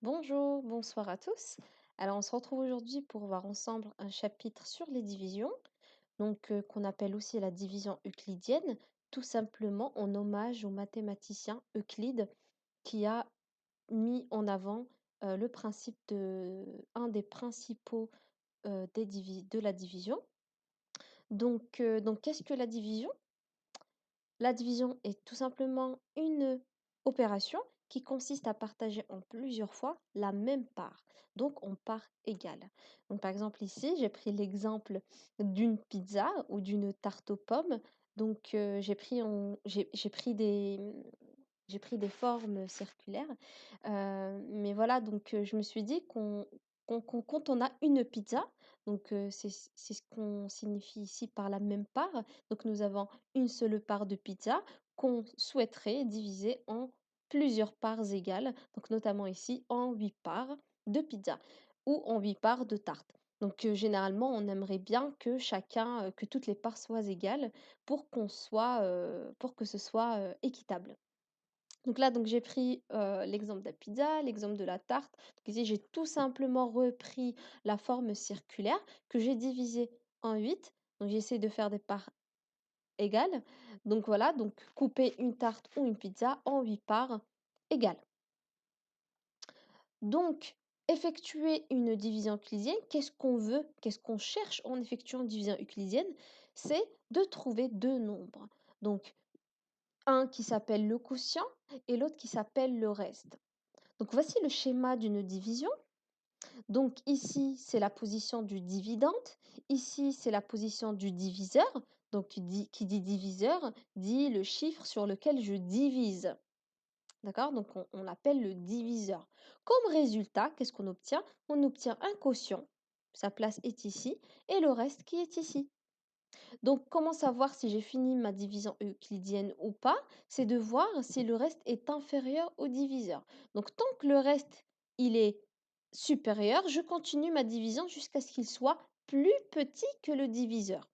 Bonjour, bonsoir à tous. Alors, on se retrouve aujourd'hui pour voir ensemble un chapitre sur les divisions, qu'on appelle aussi la division euclidienne, tout simplement en hommage au mathématicien Euclide qui a mis en avant le principe un des principaux de la division. Donc, qu'est-ce que la division? La division est tout simplement une opération qui consiste à partager en plusieurs fois la même part, donc en parts égales. Donc par exemple ici, j'ai pris l'exemple d'une pizza ou d'une tarte aux pommes. J'ai pris des formes circulaires, mais voilà, je me suis dit quand on a une pizza, c'est ce qu'on signifie ici par la même part. Donc nous avons une seule part de pizza qu'on souhaiterait diviser en plusieurs parts égales, donc notamment ici en 8 parts de pizza ou en 8 parts de tarte. Généralement, on aimerait bien que toutes les parts soient égales pour que ce soit équitable. J'ai pris l'exemple de la pizza, l'exemple de la tarte. Donc ici, j'ai tout simplement repris la forme circulaire que j'ai divisée en 8. Donc j'essaie de faire des parts égales. Donc voilà, donc couper une tarte ou une pizza en 8 parts égales. Donc, effectuer une division euclidienne, qu'est-ce qu'on veut, qu'est-ce qu'on cherche en effectuant une division euclidienne? C'est de trouver deux nombres. Donc, un qui s'appelle le quotient et l'autre qui s'appelle le reste. Donc, voici le schéma d'une division. Donc, ici, c'est la position du dividende. Ici, c'est la position du diviseur. Donc, qui dit diviseur dit le chiffre sur lequel je divise. D'accord? Donc, on l'appelle le diviseur. Comme résultat, qu'est-ce qu'on obtient? On obtient un quotient, sa place est ici, et le reste qui est ici. Donc, comment savoir si j'ai fini ma division euclidienne ou pas? C'est de voir si le reste est inférieur au diviseur. Donc, tant que le reste, il est supérieur, je continue ma division jusqu'à ce qu'il soit plus petit que le diviseur.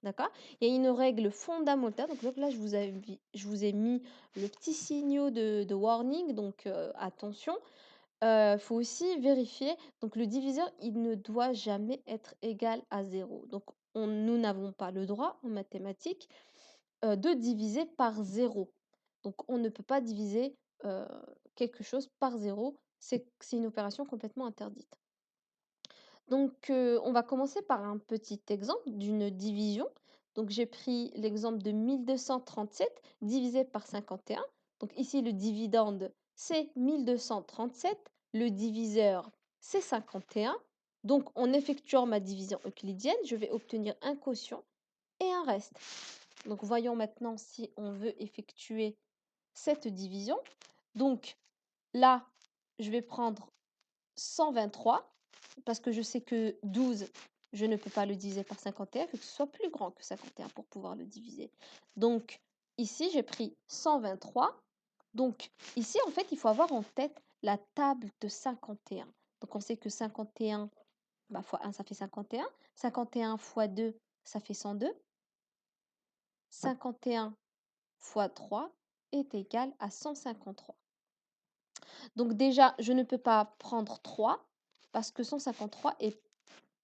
D'accord? Il y a une règle fondamentale. Donc là, je vous ai mis le petit signaux de warning. Attention. Il faut aussi vérifier. Donc, le diviseur, il ne doit jamais être égal à 0. Donc, nous n'avons pas le droit en mathématiques de diviser par 0. Donc, on ne peut pas diviser quelque chose par 0. C'est une opération complètement interdite. On va commencer par un petit exemple d'une division. Donc, j'ai pris l'exemple de 1237 divisé par 51. Donc, ici, le dividende, c'est 1237. Le diviseur, c'est 51. Donc, en effectuant ma division euclidienne, je vais obtenir un quotient et un reste. Donc, voyons maintenant si on veut effectuer cette division. Donc, là, je vais prendre 123 parce que je sais que 12, je ne peux pas le diviser par 51, il faut que ce soit plus grand que 51 pour pouvoir le diviser. Donc, ici, j'ai pris 123. Donc, ici, en fait, il faut avoir en tête la table de 51. Donc, on sait que 51 fois 1, ça fait 51. 51 fois 2, ça fait 102. 51 fois 3 est égal à 153. Donc déjà, je ne peux pas prendre 3 parce que 153 est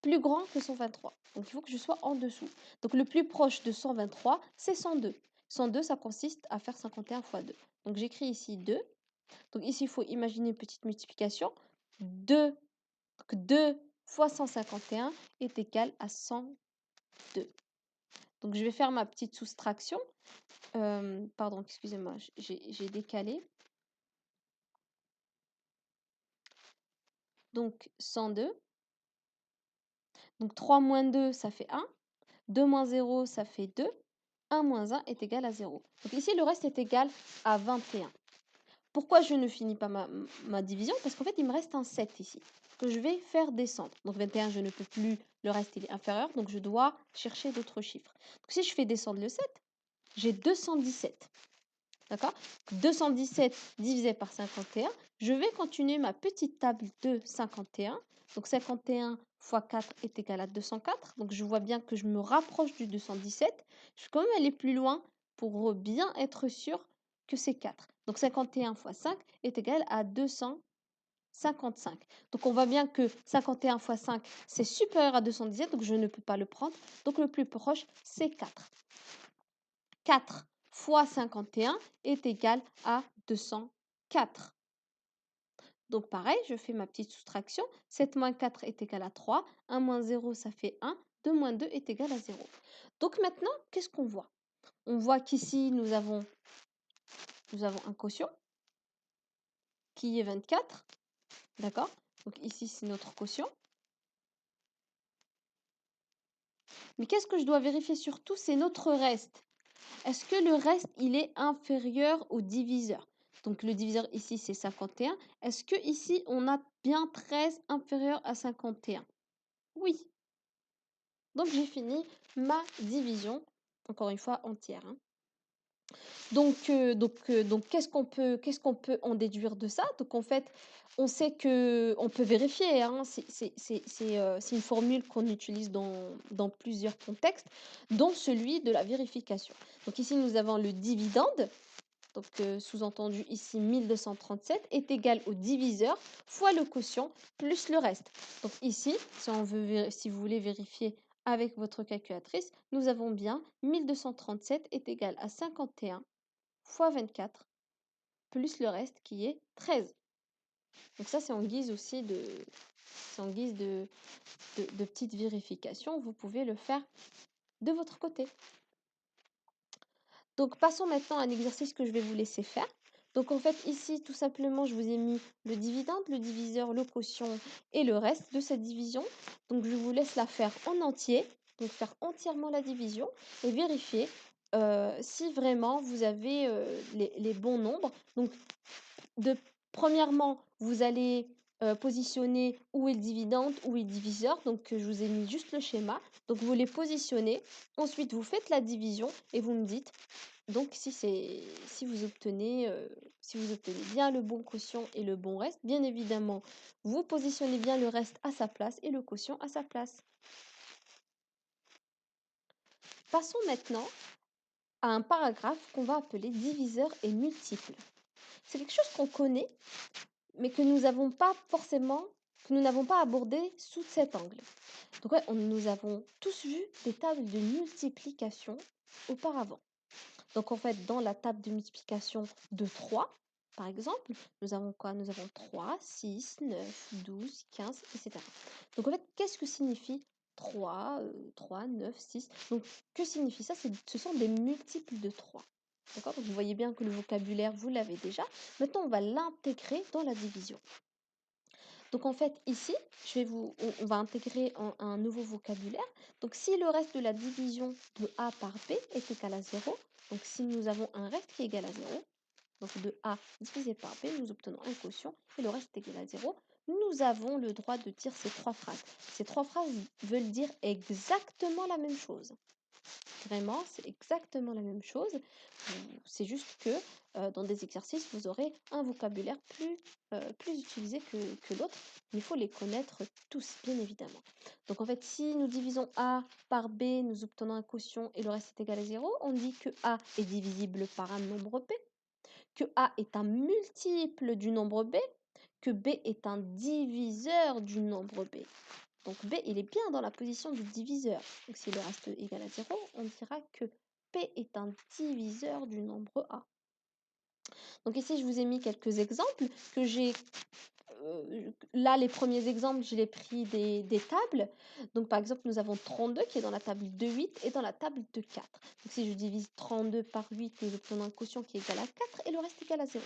plus grand que 123. Donc il faut que je sois en dessous. Donc le plus proche de 123, c'est 102. 102, ça consiste à faire 51 fois 2. Donc j'écris ici 2. Donc ici, il faut imaginer une petite multiplication. 2, donc 2 fois 151 est égal à 102. Donc je vais faire ma petite soustraction. Pardon, excusez-moi, j'ai décalé. Donc 102. Donc 3 moins 2, ça fait 1. 2 moins 0, ça fait 2. 1 moins 1 est égal à 0. Donc ici, le reste est égal à 21. Pourquoi je ne finis pas ma division? Parce qu'en fait, il me reste un 7 ici, que je vais faire descendre. Donc 21, je ne peux plus, le reste il est inférieur, donc je dois chercher d'autres chiffres. Donc si je fais descendre le 7, j'ai 217. D'accord? 217 divisé par 51. Je vais continuer ma petite table de 51. Donc 51 fois 4 est égal à 204. Donc je vois bien que je me rapproche du 217. Je vais quand même aller plus loin pour bien être sûr que c'est 4. Donc 51 fois 5 est égal à 204. 55. Donc on voit bien que 51 fois 5, c'est supérieur à 217, donc je ne peux pas le prendre. Donc le plus proche, c'est 4. 4 fois 51 est égal à 204. Donc pareil, je fais ma petite soustraction. 7 moins 4 est égal à 3. 1 moins 0, ça fait 1. 2 moins 2 est égal à 0. Donc maintenant, qu'est-ce qu'on voit? On voit qu'ici, nous avons un quotient qui est 24. D'accord? Donc ici, c'est notre quotient. Mais qu'est-ce que je dois vérifier surtout? C'est notre reste. Est-ce que le reste, il est inférieur au diviseur? Donc le diviseur ici, c'est 51. Est-ce que ici, on a bien 13 inférieur à 51? Oui. Donc j'ai fini ma division, encore une fois entière, hein. Donc qu'est-ce qu'on peut en déduire de ça? Donc en fait, on sait que on peut vérifier, hein, c'est une formule qu'on utilise dans plusieurs contextes, dont celui de la vérification. Donc ici, nous avons le dividende, donc sous-entendu ici 1237, est égal au diviseur fois le quotient plus le reste. Donc ici, si vous voulez vérifier avec votre calculatrice, nous avons bien 1237 est égal à 51 fois 24 plus le reste qui est 13. Donc ça, c'est en guise aussi de petite vérification. Vous pouvez le faire de votre côté. Donc passons maintenant à un exercice que je vais vous laisser faire. Donc en fait ici tout simplement je vous ai mis le dividende, le diviseur, le quotient et le reste de cette division. Donc je vous laisse la faire en entier, donc faire entièrement la division et vérifier si vraiment vous avez les bons nombres. Donc premièrement vous allez positionner où est le dividende, où est le diviseur. Donc je vous ai mis juste le schéma. Donc vous les positionnez, ensuite vous faites la division et vous me dites donc si vous obtenez bien le bon quotient et le bon reste, bien évidemment, vous positionnez bien le reste à sa place et le quotient à sa place. Passons maintenant à un paragraphe qu'on va appeler diviseur et multiple. C'est quelque chose qu'on connaît, mais que nous n'avons pas abordé sous cet angle. Donc ouais, nous avons tous vu des tables de multiplication auparavant. Donc en fait, dans la table de multiplication de 3, par exemple, nous avons quoi? Nous avons 3, 6, 9, 12, 15, etc. Donc en fait, qu'est-ce que signifie 3, 3, 9, 6? Donc que signifie ça? Ce sont des multiples de 3. D'accord? Donc vous voyez bien que le vocabulaire, vous l'avez déjà. Maintenant, on va l'intégrer dans la division. Donc en fait, ici, on va intégrer un nouveau vocabulaire. Donc si le reste de la division de A par B est égal à 0, donc si nous avons un reste qui est égal à 0, donc de A divisé par B, nous obtenons un quotient et le reste est égal à 0, nous avons le droit de dire ces trois phrases. Ces trois phrases veulent dire exactement la même chose. Vraiment, c'est exactement la même chose. C'est juste que dans des exercices, vous aurez un vocabulaire plus utilisé que l'autre. Il faut les connaître tous, bien évidemment. Donc en fait, si nous divisons A par B, nous obtenons un quotient et le reste est égal à 0, on dit que A est divisible par un nombre B, que A est un multiple du nombre B, que B est un diviseur du nombre B. Donc B, il est bien dans la position du diviseur. Donc si le reste est égal à 0, on dira que P est un diviseur du nombre A. Donc ici, je vous ai mis quelques exemples que j'ai... là, les premiers exemples, je l'ai pris des tables. Donc par exemple, nous avons 32 qui est dans la table de 8 et dans la table de 4. Donc si je divise 32 par 8, nous obtenons un quotient qui est égal à 4 et le reste est égal à 0.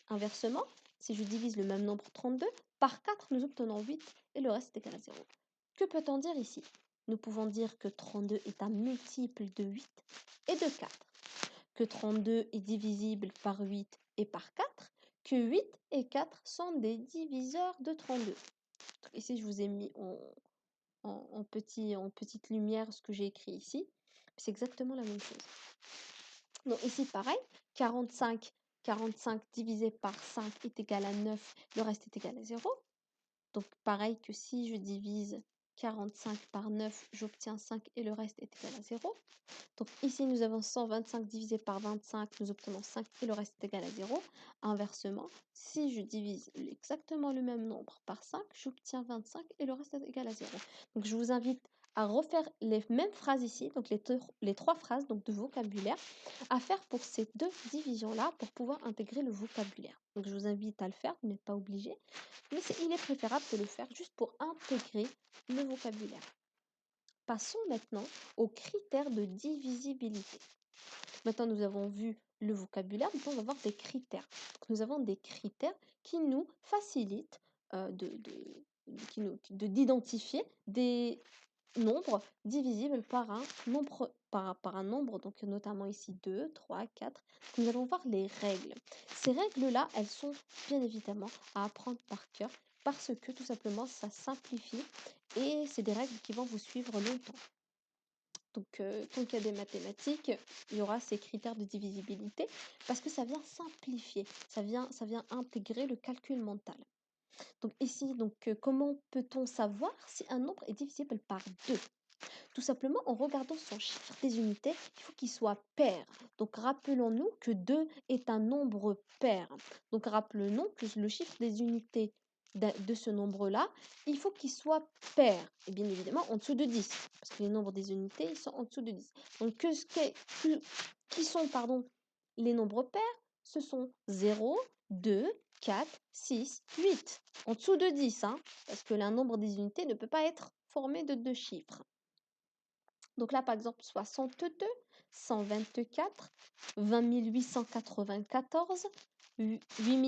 Inversement, si je divise le même nombre 32 par 4, nous obtenons 8 et le reste est égal à 0. Que peut-on dire ici? Nous pouvons dire que 32 est un multiple de 8 et de 4, que 32 est divisible par 8 et par 4, que 8 et 4 sont des diviseurs de 32. Ici, je vous ai mis en petite lumière ce que j'ai écrit ici. C'est exactement la même chose. Donc ici, pareil, 45 divisé par 5 est égal à 9, le reste est égal à 0. Donc pareil que si je divise 45 par 9, j'obtiens 5 et le reste est égal à 0. Donc ici, nous avons 125 divisé par 25, nous obtenons 5 et le reste est égal à 0. Inversement, si je divise exactement le même nombre par 5, j'obtiens 25 et le reste est égal à 0. Donc je vous invite à refaire les mêmes phrases ici, donc les trois phrases donc de vocabulaire, à faire pour ces deux divisions-là pour pouvoir intégrer le vocabulaire. Donc je vous invite à le faire, vous n'êtes pas obligé, mais il est préférable de le faire juste pour intégrer le vocabulaire. Passons maintenant aux critères de divisibilité. Maintenant, nous avons vu le vocabulaire, maintenant on va voir des critères. Donc, nous avons des critères qui nous facilitent d'identifier des nombres divisibles par un nombre, par un nombre, donc notamment ici 2, 3, 4. Nous allons voir les règles. Ces règles-là, elles sont bien évidemment à apprendre par cœur parce que tout simplement, ça simplifie et c'est des règles qui vont vous suivre longtemps. Donc, tant qu'il y a des mathématiques, il y aura ces critères de divisibilité parce que ça vient simplifier, ça vient intégrer le calcul mental. Donc ici, comment peut-on savoir si un nombre est divisible par 2? Tout simplement en regardant son chiffre des unités, il faut qu'il soit pair. Donc rappelons-nous que 2 est un nombre pair. Donc rappelons que le chiffre des unités de ce nombre-là, il faut qu'il soit pair. Et bien évidemment en dessous de 10, parce que les nombres des unités, ils sont en dessous de 10. Donc qui sont les nombres pairs? Ce sont 0, 2, 4, 6, 8. En dessous de 10, hein, parce que un nombre des unités ne peut pas être formé de deux chiffres. Donc là, par exemple, 62, 124, 20 894, 8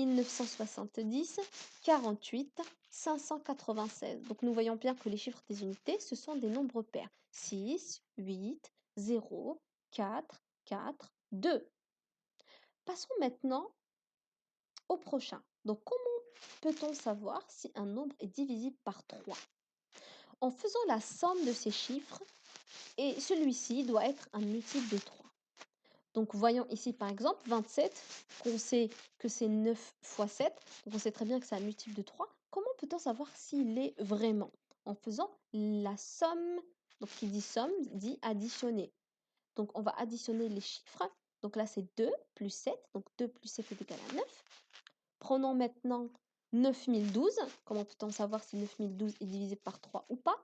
970, 48, 596. Donc nous voyons bien que les chiffres des unités, ce sont des nombres pairs. 6, 8, 0, 4, 4, 2. Passons maintenant au prochain. Donc comment peut-on savoir si un nombre est divisible par 3? En faisant la somme de ces chiffres, et celui-ci doit être un multiple de 3. Donc voyons ici par exemple 27, qu'on sait que c'est 9 fois 7, donc on sait très bien que c'est un multiple de 3. Comment peut-on savoir s'il est vraiment? En faisant la somme, donc qui dit somme dit additionner. Donc on va additionner les chiffres, donc là c'est 2 plus 7, donc 2 plus 7 est égal à 9. Prenons maintenant 9012, comment peut-on savoir si 9012 est divisé par 3 ou pas?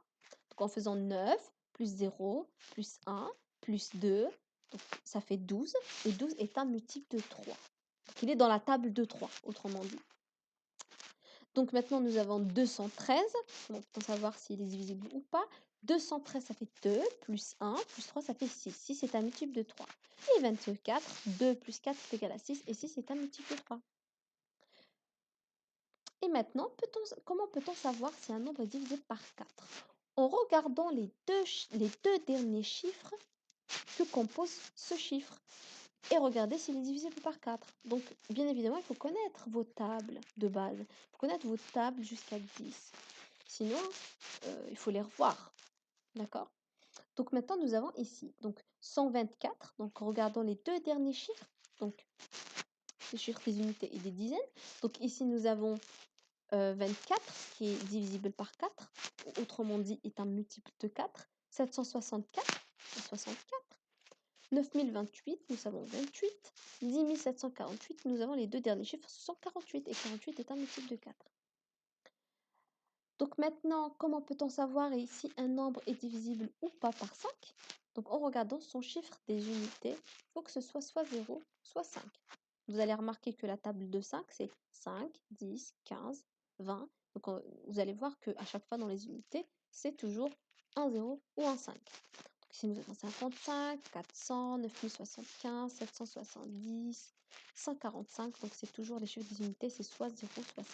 Donc en faisant 9 plus 0 plus 1 plus 2, donc ça fait 12, et 12 est un multiple de 3. Donc il est dans la table de 3, autrement dit. Donc maintenant nous avons 213, comment peut-on savoir s'il est divisible ou pas? 213 ça fait 2, plus 1, plus 3 ça fait 6. 6 est un multiple de 3. Et 24, 2 plus 4 est égal à 6, et 6 est un multiple de 3. Et maintenant, comment peut-on savoir si un nombre est divisé par 4? En regardant les deux derniers chiffres que compose ce chiffre et regarder s'il est divisible par 4. Donc, bien évidemment, il faut connaître vos tables de base. Il faut connaître vos tables jusqu'à 10. Sinon, il faut les revoir. D'accord? Donc, maintenant, nous avons ici donc 124. Donc, regardons les deux derniers chiffres. Donc, les chiffres des unités et des dizaines. Donc, ici, nous avons 24 qui est divisible par 4, autrement dit est un multiple de 4, 764, 64, 9028, nous avons 28, 10 748, nous avons les deux derniers chiffres, ce sont 48, et 48 est un multiple de 4. Donc maintenant, comment peut-on savoir si un nombre est divisible ou pas par 5? Donc en regardant son chiffre des unités, il faut que ce soit 0, soit 5. Vous allez remarquer que la table de 5, c'est 5, 10, 15, 20. Donc vous allez voir qu'à chaque fois dans les unités, c'est toujours un 0 ou un 5. Donc ici nous avons 55, 400, 9075, 770, 145. Donc c'est toujours les chiffres des unités, c'est soit 0, soit 5.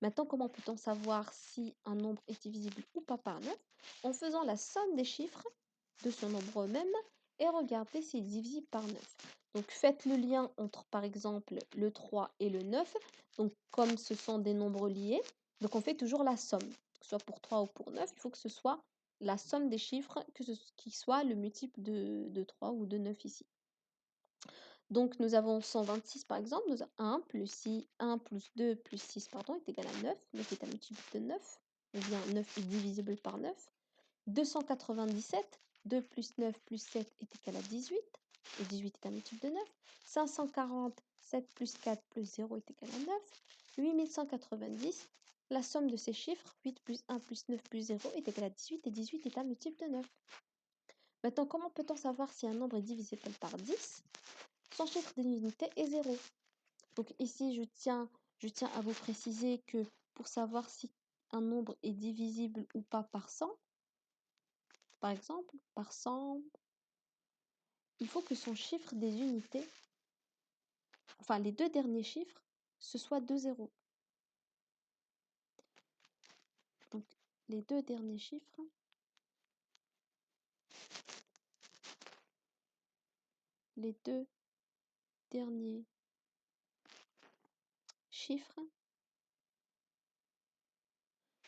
Maintenant, comment peut-on savoir si un nombre est divisible ou pas par 9? En faisant la somme des chiffres de ce nombre même et regardez s'il est divisible par 9. Donc faites le lien entre par exemple le 3 et le 9. Donc comme ce sont des nombres liés, donc on fait toujours la somme. Que ce soit pour 3 ou pour 9, il faut que ce soit la somme des chiffres, qui soit le multiple de 3 ou de 9 ici. Donc nous avons 126 par exemple, nous avons 1 plus 2 plus 6 est égal à 9, 9 est un multiple de 9. ou bien 9 est divisible par 9. 297, 2 plus 9 plus 7 est égal à 18, et 18 est un multiple de 9. 540, 7 plus 4 plus 0 est égal à 9. 8190, la somme de ces chiffres, 8 plus 1 plus 9 plus 0 est égal à 18, et 18 est un multiple de 9. Maintenant, comment peut-on savoir si un nombre est divisible par 10? Son chiffre d'unité est 0. Donc ici, je tiens à vous préciser que pour savoir si un nombre est divisible ou pas par 100, par exemple, par 100, il faut que son chiffre des unités, enfin les deux derniers chiffres, ce soit 2 zéros. Donc les deux derniers chiffres,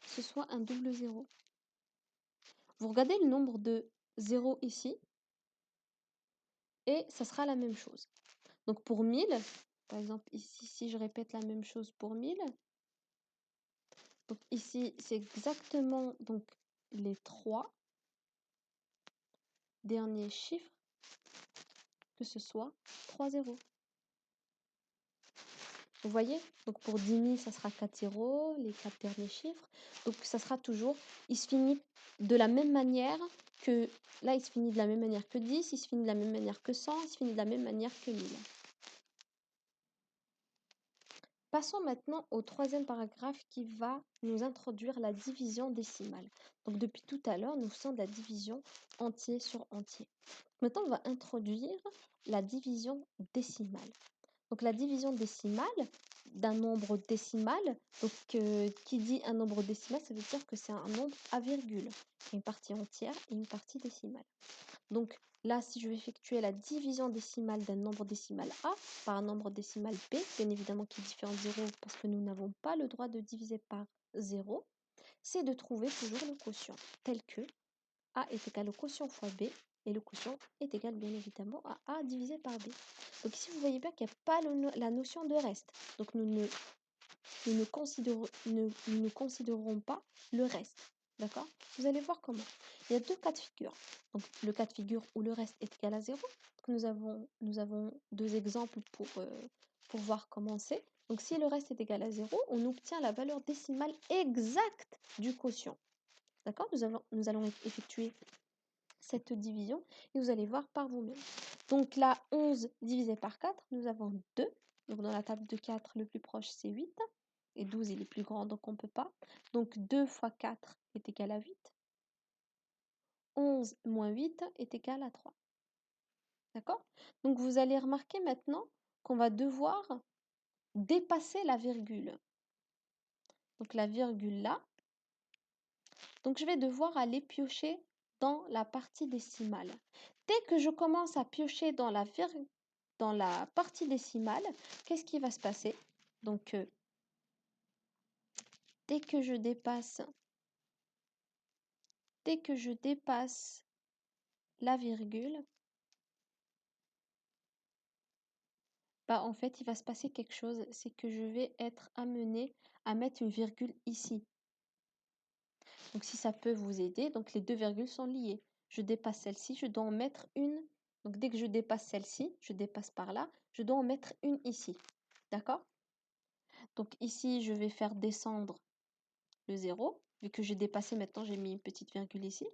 ce soit un double zéro. Vous regardez le nombre de zéros ici, et ça sera la même chose. Donc pour 1000, par exemple ici, si je répète la même chose pour 1000, donc ici c'est exactement donc les 3 derniers chiffres, que ce soit 3 zéros. Vous voyez? Donc pour 10 000, ça sera 4 zéros, les 4 derniers chiffres. Donc ça sera toujours, il se finit de la même manière que, là il se finit de la même manière que 10, il se finit de la même manière que 100, il se finit de la même manière que 1000. Passons maintenant au troisième paragraphe qui va nous introduire la division décimale. Donc depuis tout à l'heure, nous faisons de la division entier sur entier. Maintenant, on va introduire la division décimale. Donc la division décimale d'un nombre décimal, donc qui dit un nombre décimal, ça veut dire que c'est un nombre à virgule, une partie entière et une partie décimale. Donc là, si je vais effectuer la division décimale d'un nombre décimal A par un nombre décimal B, bien évidemment qui est différent de 0 parce que nous n'avons pas le droit de diviser par 0, c'est de trouver toujours le quotient, tel que A est égal au quotient fois B, et le quotient est égal bien évidemment à A divisé par B. Donc ici, vous voyez bien qu'il n'y a pas la notion de reste. Donc nous ne considérons pas le reste. D'accord? Vous allez voir comment. Il y a deux cas de figure. Donc le cas de figure où le reste est égal à 0. Donc, nous avons deux exemples pour voir comment c'est. Donc si le reste est égal à 0, on obtient la valeur décimale exacte du quotient. D'accord? Nous allons effectuer cette division et vous allez voir par vous-même. Donc là, 11 divisé par 4, nous avons 2. Donc dans la table de 4, le plus proche c'est 8. Et 12 il est plus grand, donc on ne peut pas. Donc 2 fois 4 est égal à 8. 11 moins 8 est égal à 3. D'accord? Donc vous allez remarquer maintenant qu'on va devoir dépasser la virgule. Donc la virgule là. Donc je vais devoir aller piocher dans la partie décimale. Dès que je commence à piocher dans la partie décimale, qu'est-ce qui va se passer? Donc dès que je dépasse la virgule, bah en fait, il va se passer quelque chose, c'est que je vais être amenée à mettre une virgule ici. Donc si ça peut vous aider, donc les deux virgules sont liées. Je dépasse celle-ci, je dois en mettre une. Donc dès que je dépasse celle-ci, je dépasse par là, je dois en mettre une ici. D'accord? Donc ici, je vais faire descendre le 0. Vu que j'ai dépassé, maintenant j'ai mis une petite virgule ici.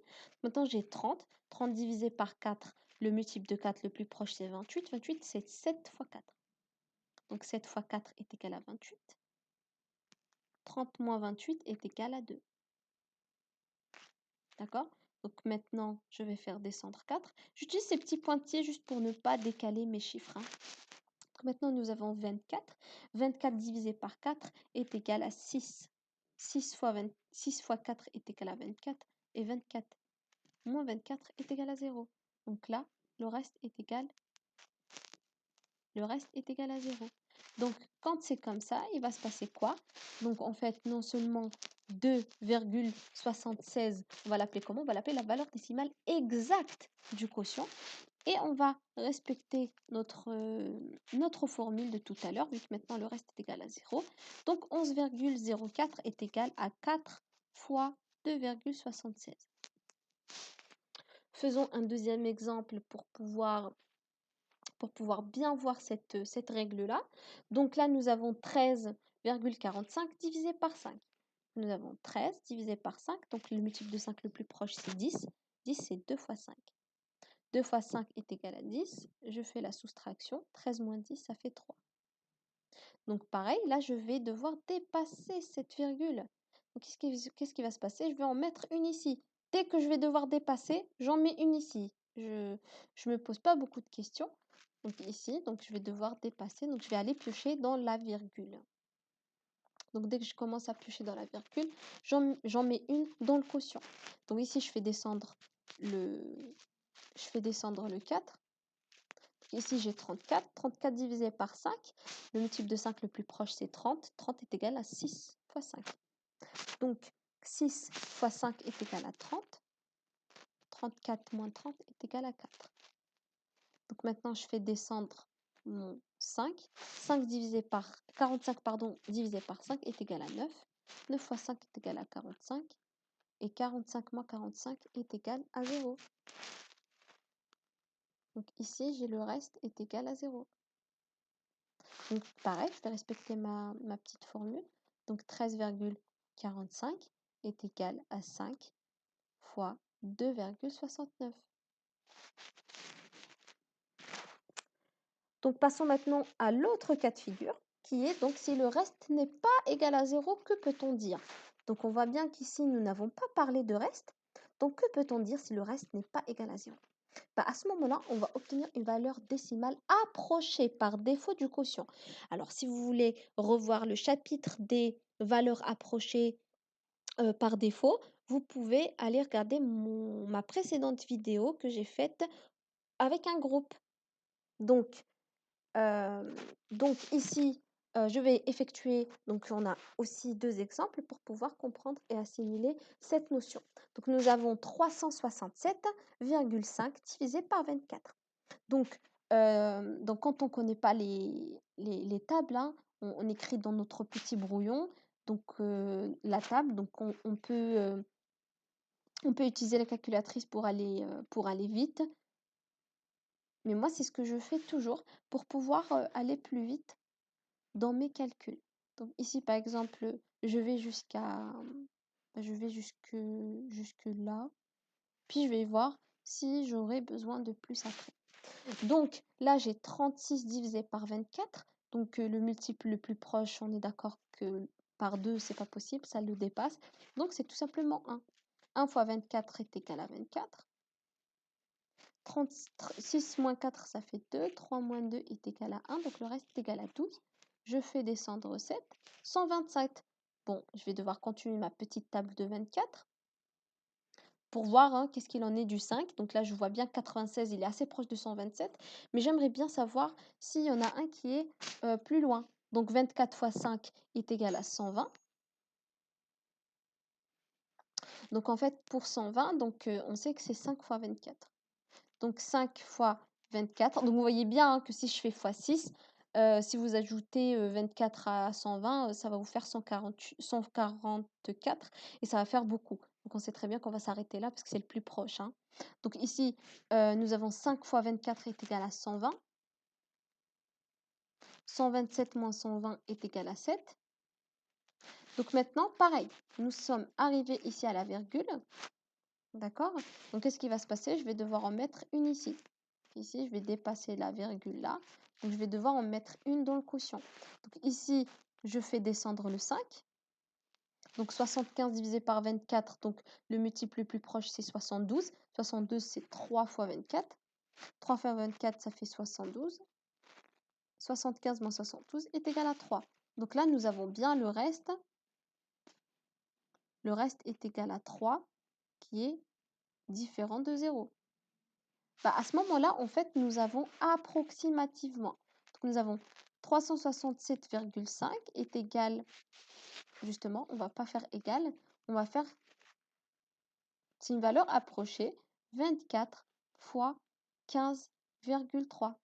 Maintenant j'ai 30. 30 divisé par 4, le multiple de 4 le plus proche c'est 28. 28 c'est 7 fois 4. Donc 7 fois 4 est égal à 28. 30 moins 28 est égal à 2. D'accord? Donc maintenant, je vais faire descendre 4. J'utilise ces petits pointillés juste pour ne pas décaler mes chiffres. Donc maintenant, nous avons 24. 24 divisé par 4 est égal à 6. 6 fois 4 est égal à 24. Et 24 moins 24 est égal à 0. Donc là, le reste est égal à 0. Donc, quand c'est comme ça, il va se passer quoi? Donc, en fait, non seulement 2,76, on va l'appeler comment? On va l'appeler la valeur décimale exacte du quotient. Et on va respecter notre formule de tout à l'heure, vu que maintenant le reste est égal à 0. Donc, 11,04 est égal à 4 fois 2,76. Faisons un deuxième exemple pour pouvoir bien voir cette règle-là. Donc là, nous avons 13,45 divisé par 5. Nous avons 13 divisé par 5, donc le multiple de 5 le plus proche, c'est 10. 10, c'est 2 fois 5. 2 fois 5 est égal à 10. Je fais la soustraction. 13 moins 10, ça fait 3. Donc pareil, là, je vais devoir dépasser cette virgule. Donc qu'est-ce qui va se passer? Je vais en mettre une ici. Dès que je vais devoir dépasser, j'en mets une ici. Je ne me pose pas beaucoup de questions. Donc ici, donc je vais devoir dépasser. Donc je vais aller piocher dans la virgule. Donc dès que je commence à piocher dans la virgule, j'en mets une dans le quotient. Donc ici, je fais descendre le 4. Ici, j'ai 34. 34 divisé par 5. Le multiple de 5 le plus proche, c'est 30. 30 est égal à 6 fois 5. Donc, 6 fois 5 est égal à 30. 34 moins 30 est égal à 4. Donc maintenant, je fais descendre mon 5. 5 divisé par 45, divisé par 5 est égal à 9. 9 fois 5 est égal à 45. Et 45 moins 45 est égal à 0. Donc ici, j'ai le reste est égal à 0. Donc pareil, je vais respecter ma petite formule. Donc 13,45 est égal à 5 fois 2,69. Donc passons maintenant à l'autre cas de figure, qui est donc si le reste n'est pas égal à 0, que peut-on dire? Donc on voit bien qu'ici, nous n'avons pas parlé de reste. Donc que peut-on dire si le reste n'est pas égal à 0? À ce moment-là, on va obtenir une valeur décimale approchée par défaut du quotient. Alors, si vous voulez revoir le chapitre des valeurs approchées par défaut, vous pouvez aller regarder ma précédente vidéo que j'ai faite avec un groupe. Donc, ici, je vais effectuer, donc on a aussi deux exemples pour pouvoir comprendre et assimiler cette notion. Donc nous avons 367,5 divisé par 24. Donc quand on ne connaît pas les tables, hein, on écrit dans notre petit brouillon, donc la table, donc on peut utiliser la calculatrice pour aller vite. Mais moi, c'est ce que je fais toujours pour pouvoir aller plus vite dans mes calculs. Donc ici, par exemple, je vais jusque là, puis je vais voir si j'aurai besoin de plus après. Donc là, j'ai 36 divisé par 24. Donc le multiple le plus proche, on est d'accord que par 2, c'est pas possible, ça le dépasse. Donc c'est tout simplement 1. 1 fois 24 est égal à 24. 36 moins 4, ça fait 2. 3 moins 2 est égal à 1. Donc le reste est égal à 12. Je fais descendre 7. 127. Bon, je vais devoir continuer ma petite table de 24 pour voir hein, qu'est-ce qu'il en est du 5. Donc là, je vois bien 96, il est assez proche de 127. Mais j'aimerais bien savoir s'il y en a un qui est plus loin. Donc 24 fois 5 est égal à 120. Donc en fait, pour 120, donc, on sait que c'est 5 fois 24. Donc 5 fois 24. Donc vous voyez bien hein, que si je fais fois 6, si vous ajoutez 24 à 120, ça va vous faire 144 et ça va faire beaucoup. Donc on sait très bien qu'on va s'arrêter là parce que c'est le plus proche. Hein. Donc ici, nous avons 5 fois 24 est égal à 120. 127 moins 120 est égal à 7. Donc maintenant, pareil, nous sommes arrivés ici à la virgule. D'accord? Donc qu'est-ce qui va se passer? Je vais devoir en mettre une ici. Ici, je vais dépasser la virgule là. Donc, je vais devoir en mettre une dans le quotient. Donc, ici, je fais descendre le 5. Donc, 75 divisé par 24. Donc, le multiple le plus proche, c'est 72. 72, c'est 3 fois 24. 3 fois 24, ça fait 72. 75 moins 72 est égal à 3. Donc là, nous avons bien le reste. Le reste est égal à 3, qui est différent de 0. À ce moment-là, en fait, nous avons approximativement. Donc, nous avons 367,5 est égal, justement, on ne va pas faire égal, on va faire, c'est une valeur approchée, 24 fois 15,3.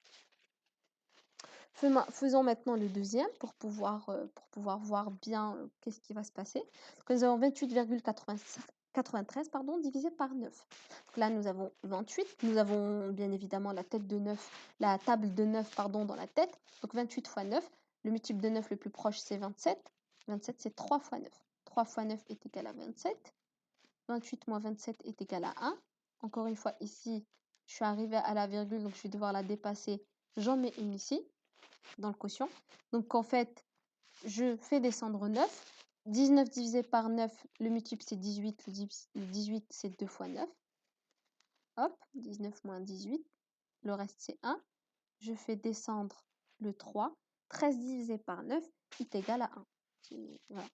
Faisons maintenant le deuxième pour pouvoir voir bien qu'est-ce qui va se passer. Donc, nous avons 28,93 pardon, divisé par 9. Donc là, nous avons 28. Nous avons bien évidemment la tête de 9, la table de 9 pardon, dans la tête. Donc 28 fois 9. Le multiple de 9 le plus proche, c'est 27. 27, c'est 3 fois 9. 3 fois 9 est égal à 27. 28 moins 27 est égal à 1. Encore une fois, ici, je suis arrivée à la virgule, donc je vais devoir la dépasser. J'en mets une ici, dans le quotient. Donc en fait, je fais descendre 9. 19 divisé par 9, le multiple c'est 18. Le 18, c'est 2 fois 9. Hop, 19 moins 18. Le reste, c'est 1. Je fais descendre le 3. 13 divisé par 9 est égal à 1. Voilà.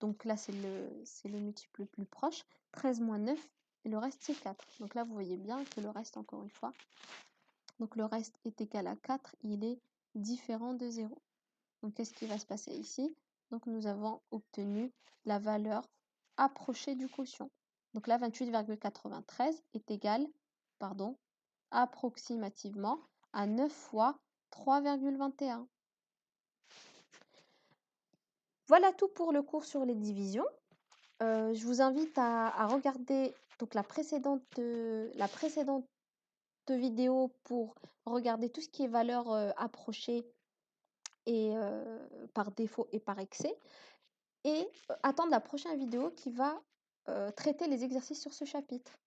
Donc là, c'est le multiple le plus proche. 13 moins 9, et le reste, c'est 4. Donc là, vous voyez bien que le reste, encore une fois, donc le reste est égal à 4, il est différent de 0. Donc qu'est-ce qui va se passer ici? Donc nous avons obtenu la valeur approchée du quotient. Donc là, 28,93 est égal, pardon, approximativement à 9 fois 3,21. Voilà tout pour le cours sur les divisions. Je vous invite à regarder donc la précédente vidéo pour regarder tout ce qui est valeur approchée et par défaut et par excès. Et attendre la prochaine vidéo qui va traiter les exercices sur ce chapitre.